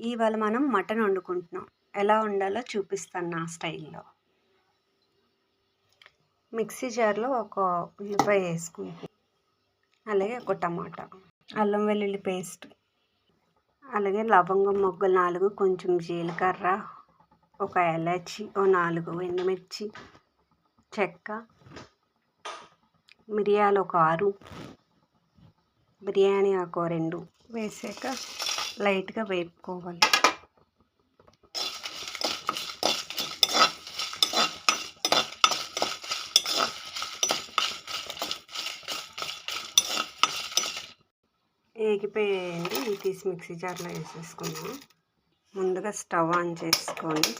ఇవాళ మనం మటన్ వండుకుంటున్నాం. ఎలా వండాలో చూపిస్తాను నా స్టైల్‌లో. మిక్సీ జార్‌లో ఒక ఉల్లిపాయ వేసుకుంటున్నాం. అలాగే ఒక టమాటా, అల్లం వెల్లుల్లి పేస్ట్, అలాగే లవంగం మొగ్గలు 4, కొంచెం జీలకర్ర, ఒక ఎలాచి, ఓ 4 ఎండుమిర్చి, చెక్క, మిరియాలు ఒక 6, బిర్యానీ ఆకు 2 వేసాక లైట్గా వేపుకోవాలి. ఏగిపోయాయండి. ఇవి తీసి మిక్సీ జార్లో వేసేసుకున్నాం. ముందుగా స్టవ్ ఆన్ చేసుకొని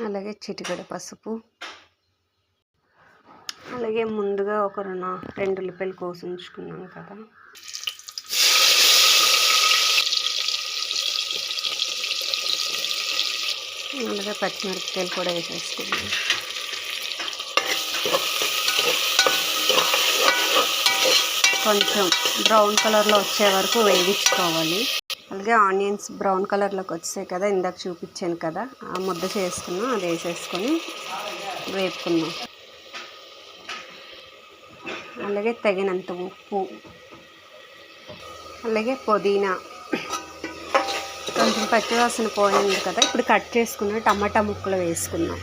అలాగే చిటికెడు పసుపు, అలాగే ముందుగా ఒక 2 ఉల్లిపాయలు కోసి ఉంచుకున్నాం కదా, అలాగే పచ్చిమిరపకాయలు కూడా వేసేసుకున్నాం. కొంచెం బ్రౌన్ కలర్లో వచ్చే వరకు వేయించుకోవాలి. అలాగే ఆనియన్స్ బ్రౌన్ కలర్లోకి వచ్చాయి కదా, ఇందాక చూపించాను కదా, ఆ ముద్ద చేసుకున్నాం, అది వేసేసుకొని వేపుకున్నాం. అలాగే తగినంత ఉప్పు, అలాగే పుదీనా, కొంచెం పచ్చివాసన పోయింది కదా, ఇప్పుడు కట్ చేసుకున్న టమాటా ముక్కలు వేసుకున్నాం.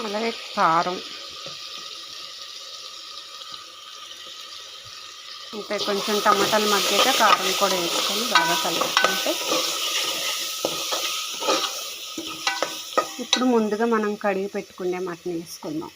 అలాగే కారం, అంటే కొంచెం టమాటాలు మగ్గాక కారం కూడా వేసుకొని బాగా కలుపుకుంటే, ఇప్పుడు ముందుగా మనం కడిగి పెట్టుకునే మటన్ వేసుకుందాం.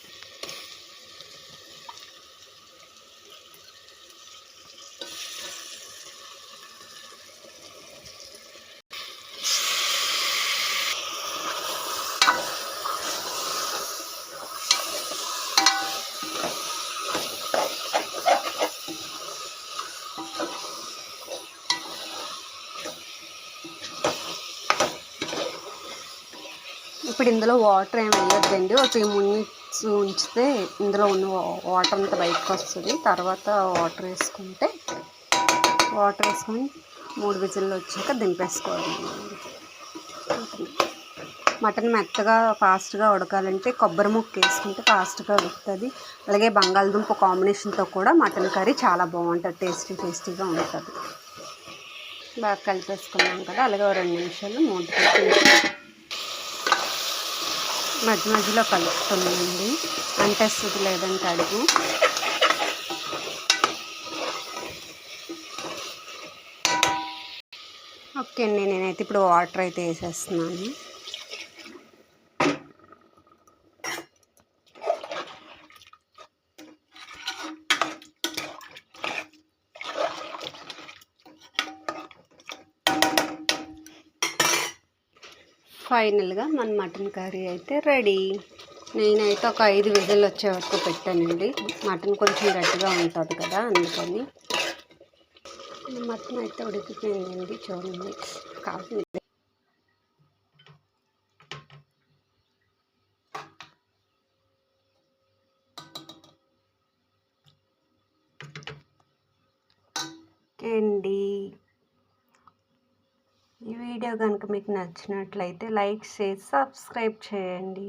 ఇప్పుడు ఇందులో వాటర్ ఏమి వేయొద్దండి. ఒక 3 మినిట్స్ ఉంచితే ఇందులో ఉన్న వాటర్ అంతా బయటకు వస్తుంది. తర్వాత వాటర్ వేసుకొని 3 విజిల్లు వచ్చాక దింపేసుకోవాలి. మటన్ మెత్తగా ఫాస్ట్గా ఉడకాలంటే కొబ్బరి ముక్క వేసుకుంటే ఫాస్ట్గా ఉడుకుతుంది. అలాగే బంగాళదుంప కాంబినేషన్తో కూడా మటన్ కర్రీ చాలా బాగుంటుంది, టేస్టీగా ఉంటుంది. బాగా కలిపేసుకున్నాం కదా, అలాగే 2 నిమిషాలు మూత పెట్టి మధ్యలో కలుపుతున్నానండి, అంటేస్తుంది లేదంటే అడుగు. ఓకే అండి, నేనైతే ఇప్పుడు వాటర్ అయితే వేసేస్తున్నాను. ఫైనల్గా మన మటన్ కర్రీ అయితే రెడీ. నేనైతే ఒక 5 విజిల్లు వచ్చే వరకు పెట్టానండి. మటన్ కొంచెం గట్టిగా ఉంటుంది కదా, అందుకని. మటన్ అయితే ఉడికిపోయిందండి, చూడండి. కాదు, అండి. ఈ వీడియో కనుక మీకు నచ్చినట్లయితే లైక్, షేర్, సబ్స్క్రైబ్ చేయండి.